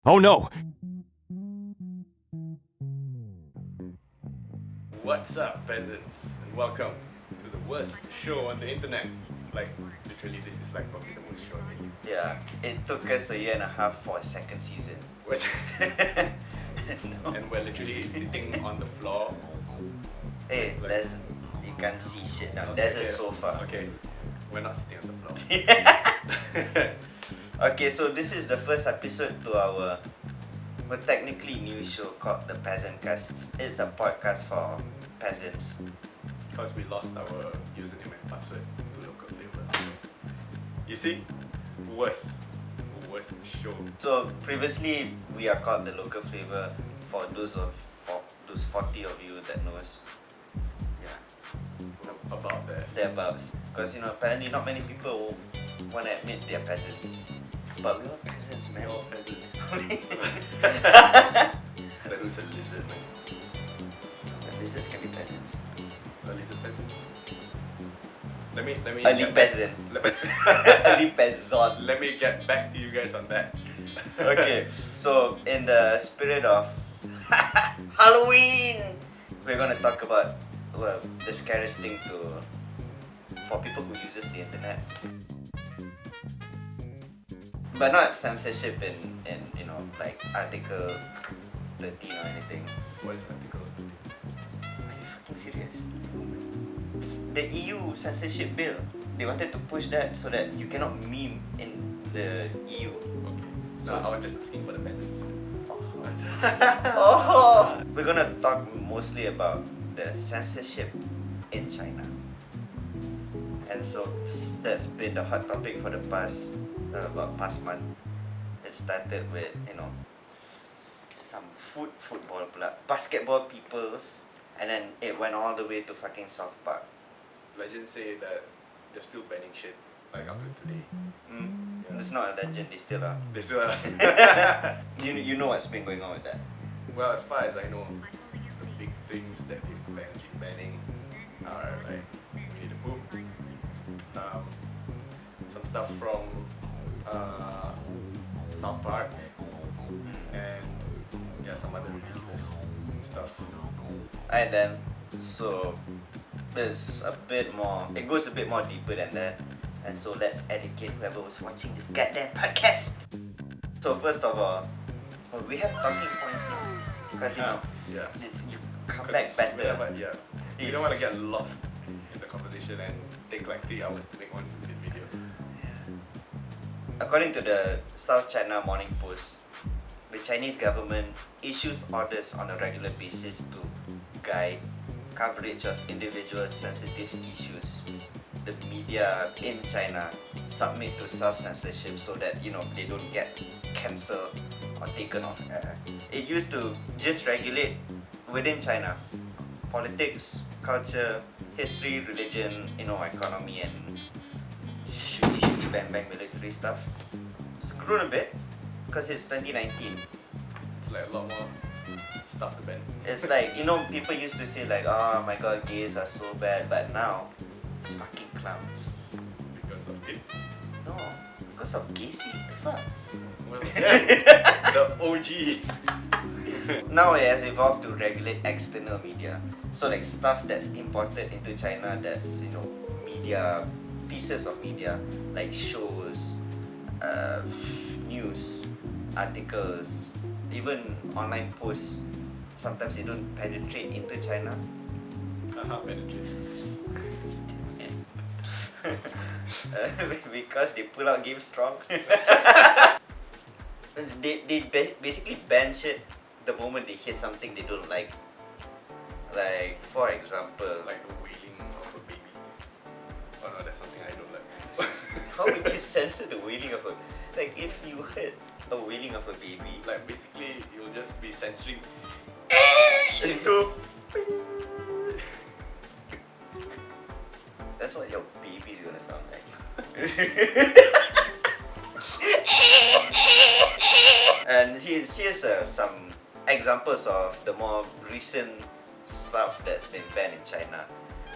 Oh no! What's up, peasants, and welcome to the worst show on the internet. Like, literally, this is like probably the worst show on the internet. Yeah, it took us a year and a half for a second season. Which- No. and we're literally sitting on the floor. Hey, like- there's you can't see shit now. There's a Okay, sofa. Okay, we're not sitting on the floor. Okay, so this is the first episode to our technically new show called the PeasantCast. It's a podcast for peasants. Because we lost our username and password to local flavor. You see? Worst show. So previously we are called the local flavor for those 40 of you that knows. Yeah. About that. Thereabouts. Because apparently not many people want to admit they're peasants. But we're all peasants, man. We're all peasants. That was a lizard, man. Lizards can be peasants. A lizard peasant. Let me Early get peasant. back- Early peasant. Let me get back to you guys on that. Okay, so in the spirit of Halloween, we're gonna talk about the scariest thing for people who uses the internet. But not censorship in like Article 13 or anything. What is article? Are you fucking serious? It's the EU censorship bill. They wanted to push that so that you cannot meme in the EU. Okay. So I was just asking for the peasants. Oh, we're gonna talk mostly about the censorship in China, and so that's been the hot topic for the past month. It started with some football basketball peoples, and then it went all the way to fucking South Park. Legends say that they're still banning shit like up to today. Yeah. It's not a legend, they still are. They still are. You know what's been going on with that. Well, as far as I know, the big things that they've been banning are like Winnie the Pooh, some stuff from South Park, and yeah, some other ridiculous stuff. And then, so there's a bit more, it goes a bit more deeper than that. And so let's educate whoever was watching this goddamn podcast. So first of all, we have talking points now. Because Yeah. you come back better. You don't want to get lost in the conversation and take like 3 hours to make one stupid video. According to the South China Morning Post, the Chinese government issues orders on a regular basis to guide coverage of individual sensitive issues. The media in China submit to self-censorship so that they don't get cancelled or taken off air. It used to just regulate within China politics, culture, history, religion, economy, and shooty bang military stuff. It's grown a bit because it's 2019. It's like a lot more stuff to ban. It's like people used to say like, oh my god, gays are so bad, but now it's fucking clowns. Because of it. No, because of Gacy. The fuck. Well, yeah, the OG. Now it has evolved to regulate external media. So like stuff that's imported into China, that's media, pieces of media like shows, news, articles, even online posts. Sometimes they don't penetrate into China. Penetrate. Because they pull out Game Strong. they basically ban shit the moment they hear something they don't like. Like, for example, Like the wailing of a baby. Oh no, that's something I don't like. how would you censor the wailing of a... Like, if you heard a wailing of a baby, Like basically, you'll just be censoring into. that's what your baby's gonna sound like. And here's some examples of the more recent stuff that's been banned in China.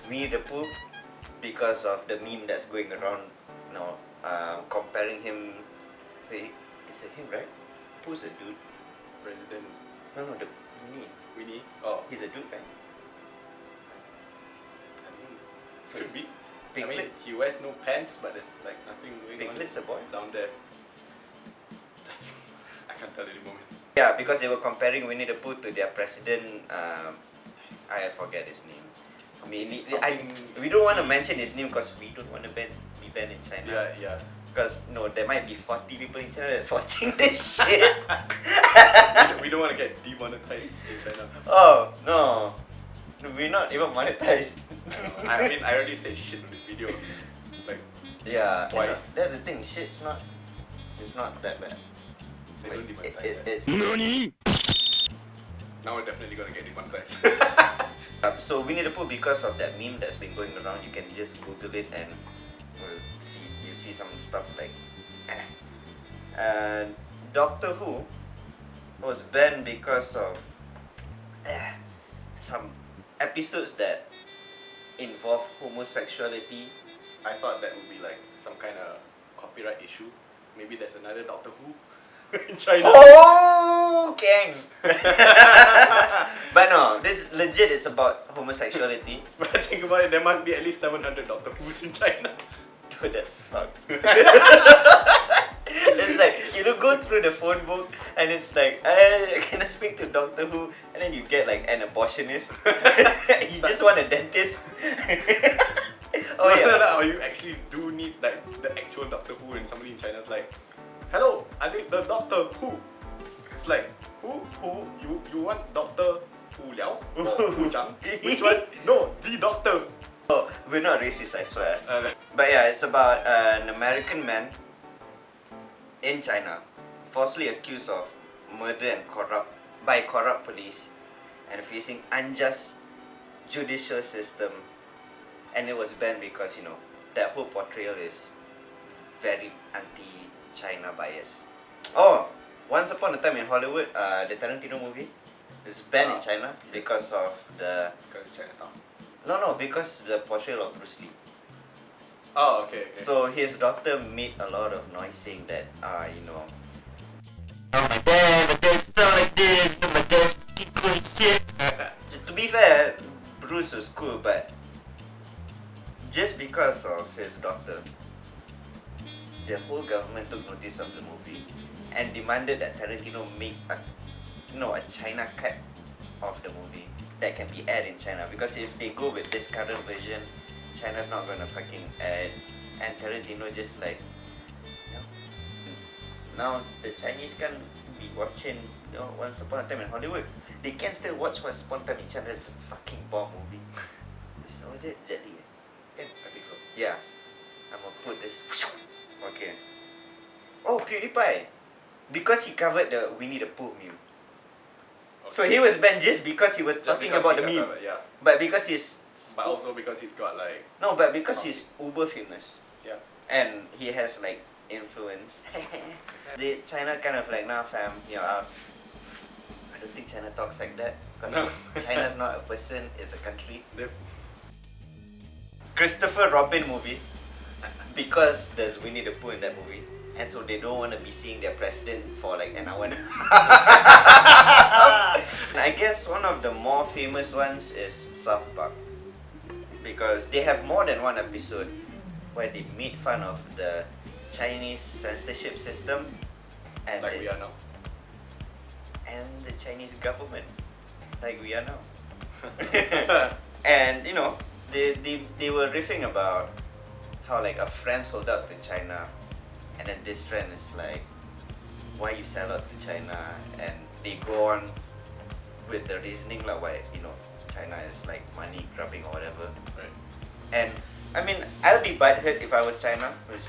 Winnie the Pooh, because of the meme that's going around, comparing him. Wait, is it him, right? Pooh's a dude. President No, the Winnie. Oh, he's a dude, right? I mean, So should be. I mean, Piglet. he wears no pants, but there's like nothing going Piglet's a boy. on down there. I can't tell anymore. Yeah, because they were comparing Winnie the Pooh to their president. I forget his name. We don't want to mention his name because we don't want to be banned in China. Yeah. Because there might be 40 people in China that's watching this shit. We don't want to get demonetized in China. Oh no, we're not even monetized. I mean, I already said shit in this video, like Yeah, twice. That's the thing. It's not that bad. They don't Like, demonetize it's NANI?! Now we're definitely gonna get demonetized. So Winnie the Pooh, because of that meme that's been going around, you can just Google it and you see some stuff like Doctor Who was banned because of some episodes that involve homosexuality. I thought that would be like some kind of copyright issue. Maybe there's another Doctor Who in China. Oh, gang! But no, this legit is about homosexuality. But I think about it, there must be at least 700 Doctor Who's in China. Dude, that's fucked. It's like you don't go through the phone book and it's like, can I speak to Doctor Who? And then you get like an abortionist. You just want a dentist. Oh yeah. No, you actually do need like the actual Doctor Who, and somebody in China's like, hello, I think the Doctor Who. It's like, who? You want Doctor Hu Liao or Hu Zhang? Which one? No, the Doctor. Oh, we're not racist, I swear. Uh, But yeah, it's about an American man in China falsely accused of murder and by corrupt police and facing unjust judicial system, and it was banned because that whole portrayal is very anti-China bias. Oh, Once Upon a Time in Hollywood, the Tarantino movie, is banned in China because of the because Chinatown. no because the portrayal of Bruce Lee. Oh, okay. So his daughter made a lot of noise saying that, oh my dad sound like this, my dad equal shit. To be fair, Bruce was cool, but just because of his daughter, the whole government took notice of the movie and demanded that Tarantino make a China cut of the movie that can be aired in China, because if they go with this current version, China's not gonna fucking add, and Tarantino just like, now the Chinese can be watching Once Upon a Time in Hollywood. They can still watch Once Upon a Time in China. It's a fucking bomb movie. Was it Jet Li? I think so. Yeah. I'm gonna put this. Okay. Oh, PewDiePie. Because he covered the Winnie the Pooh meme. Okay. So he was banned just because he was Just talking because about he the got meme. covered, yeah. But because he's But also because he's got like but because he's uber famous. Yeah. And he has like influence. China kind of like, nah fam, you're out. I don't think China talks like that. Because No. China's not a person, it's a country. Yep. Christopher Robin movie. Because there's Winnie the Pooh in that movie. And so they don't want to be seeing their president for like an hour. I guess one of the more famous ones is South Park. Because they have more than one episode where they made fun of the Chinese censorship system and Like we are now. and the Chinese government, like we are now. And they were riffing about how like a friend sold out to China, and then this friend is like, why you sell out to China? And they go on with the reasoning like why China is like money grubbing or whatever. Right. And I mean, I'll be butthurt if I was China, because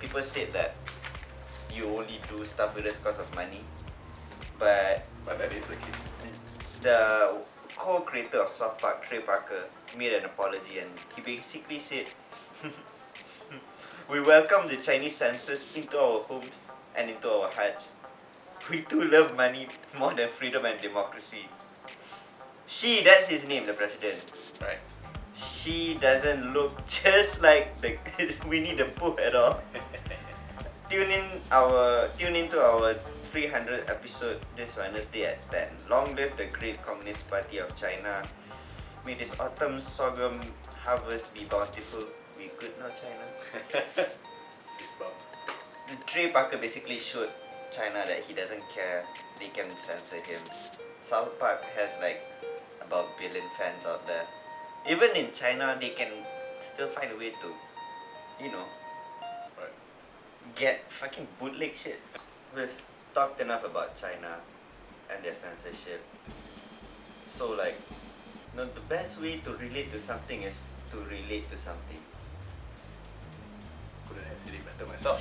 people said that you only do stuff with us because of money. But that is the case. the co-creator of South Park, Trey Parker, made an apology, and he basically said, we welcome the Chinese censors into our homes and into our hearts. We too love money more than freedom and democracy. That's his name, the president. Right. She doesn't look just like the Winnie the Pooh at all. Tune into our 300th episode this Wednesday at 10. Long live the great Communist Party of China. May this autumn sorghum harvest be bountiful. We good now, China. Trey Parker basically showed China that he doesn't care. They can censor him. South Park has like about a billion fans out there. Even in China, they can still find a way to, you know, get fucking bootleg shit. We've talked enough about China and their censorship. So like, you know, the best way to relate to something is to relate to something. Couldn't have said it better myself.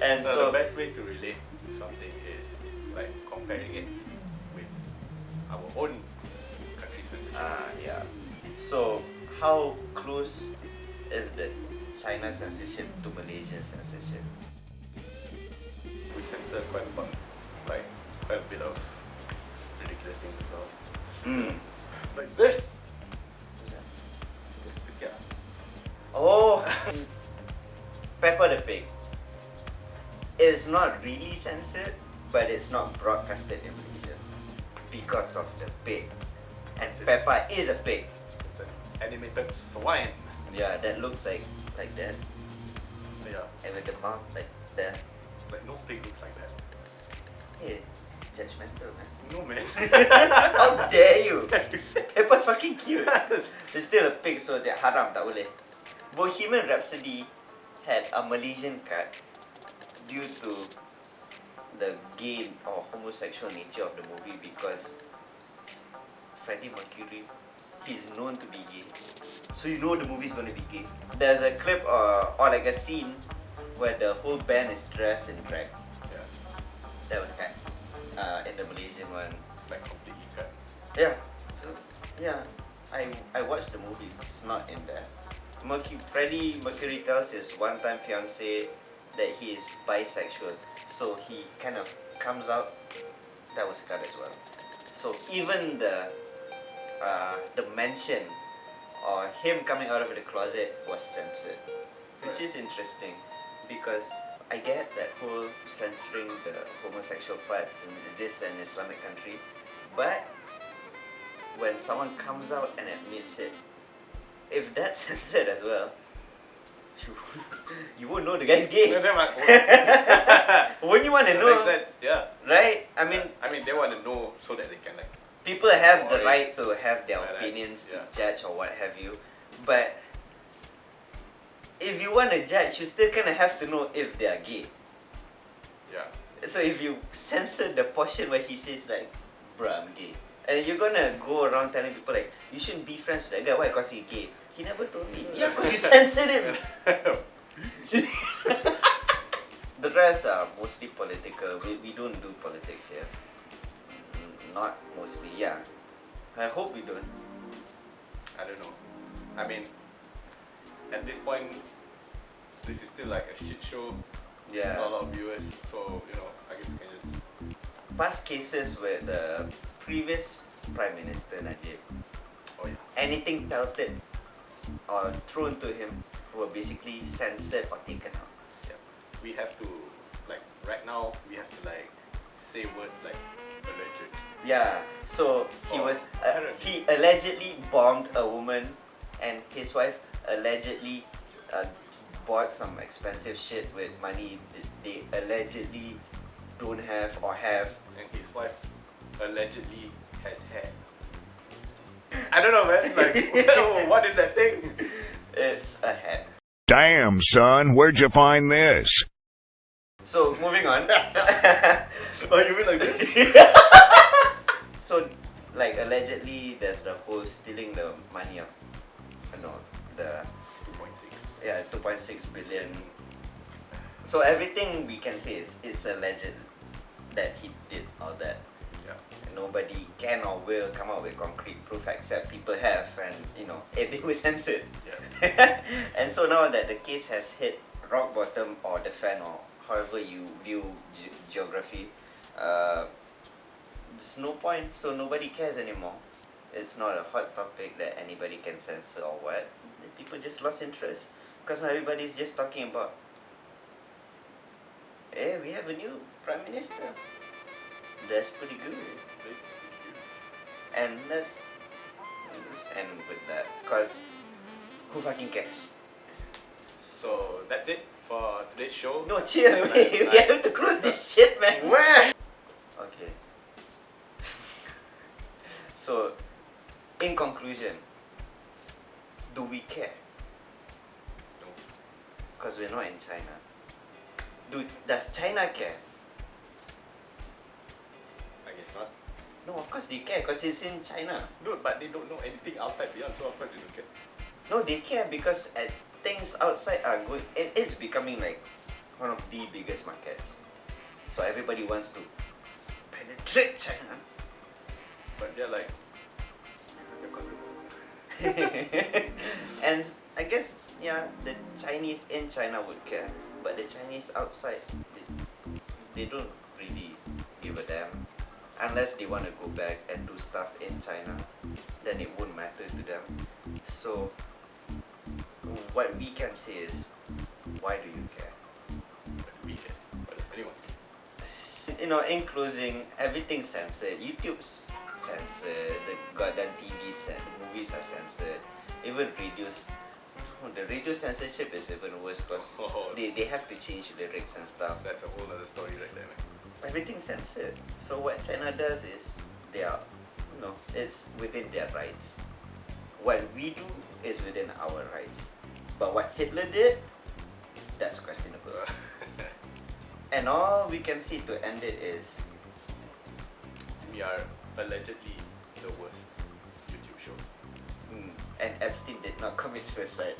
And so the best way to relate to something is like comparing it with our own country's censorship. yeah. So how close is the China censorship to Malaysian censorship? We censor quite a bit of ridiculous things as well. Like this. Yeah. Oh, Peppa the Pig is not really censored, but it's not broadcasted in Malaysia because of the pig. And Peppa is a pig. It's an animated swine. Yeah, that looks like that, Yeah. and with the mouth like that. Like no pig looks like that. Hey, judgmental, man. No man. How dare you? Peppa's fucking cute. It's still a pig, so that haram tak boleh. Bohemian Rhapsody had a Malaysian cut due to the gay or homosexual nature of the movie because Freddie Mercury, he's known to be gay. So you know the movie's gonna be gay. There's a clip or like a scene where the whole band is dressed in drag. Yeah. That was cut in the Malaysian one. Like completely cut. Yeah. So yeah, I watched the movie. It's not in there. Freddie Mercury tells his one-time fiancée that he is bisexual. So he kind of comes out. That was cut as well. So even the mention or him coming out of the closet was censored, which is interesting because I get that whole censoring the homosexual parts in this and Islamic country, but when someone comes out and admits it, if that's censored as well, you won't know the guy's gay. Wouldn't you want to know? Makes sense. Yeah. Right? I mean, they want to know so that they can like. people have the right to have their Right. opinions, Yeah. to judge or what have you, but if you want to judge, you still kind of have to know if they are gay. Yeah. So if you censor the portion where he says like, bruh, I'm gay, and you're gonna go around telling people like, you shouldn't be friends with that guy, why? Because he's gay. He never told me. Yeah, because you censored him. The rest are mostly political. We don't do politics here. Not mostly, yeah. I hope we don't. I don't know. I mean, at this point, this is still like a shit show. Yeah. Not a lot of viewers, so you know, I guess we can just. Past cases where the previous Prime Minister Najib, Oh yeah. anything pelted or thrown to him were basically censored or taken out. Yeah. We have to like right now. We have to like say words like alleged. Yeah, so he Oh, was apparently. he allegedly bombed a woman, and his wife allegedly bought some expensive shit with money they allegedly don't have or have. And his wife allegedly has hair. I don't know, man. Like, what is that thing? It's a hat. Damn, son, where'd you find this? So moving on. Oh, you mean like this? So, like allegedly, there's the whole stealing the money of, the 2.6. yeah 2.6 billion. So everything we can say is it's alleged that he did all that. Yeah. Nobody can or will come up with concrete proof except people have, and if they were censored. Yeah. And so now that the case has hit rock bottom or the fan or however you view geography, there's no point, so nobody cares anymore. It's not a hot topic that anybody can censor or what. People just lost interest because now everybody's just talking about, yeah, we have a new Prime Minister. That's pretty good. And let's end with that, cause who fucking cares? So that's it for today's show. No, chill, we have to close this shit, man. Where? Okay. So, in conclusion, do we care? No. Because we're not in China. Does China care? I guess not. No, of course they care, because it's in China. No, but they don't know anything outside beyond, so of course they don't care. No, they care because things outside are good. It is becoming like one of the biggest markets. So everybody wants to penetrate China. But they're like, you're controllable. And I guess, yeah, the Chinese in China would care. But the Chinese outside, they don't really give a damn. Unless they want to go back and do stuff in China, then it won't matter to them. So, what we can say is, why do you care? But we care. But does anyone? You know, in closing, everything's censored. YouTube's censored, the goddamn TV movies are censored, even radios. The radio censorship is even worse because they have to change lyrics and stuff. That's a whole other story right there, man. Everything's censored. So what China does is it's within their rights. What we do is within our rights. But what Hitler did, that's questionable. And all we can see to end it is We are allegedly the worst YouTube show. and Epstein did not commit suicide.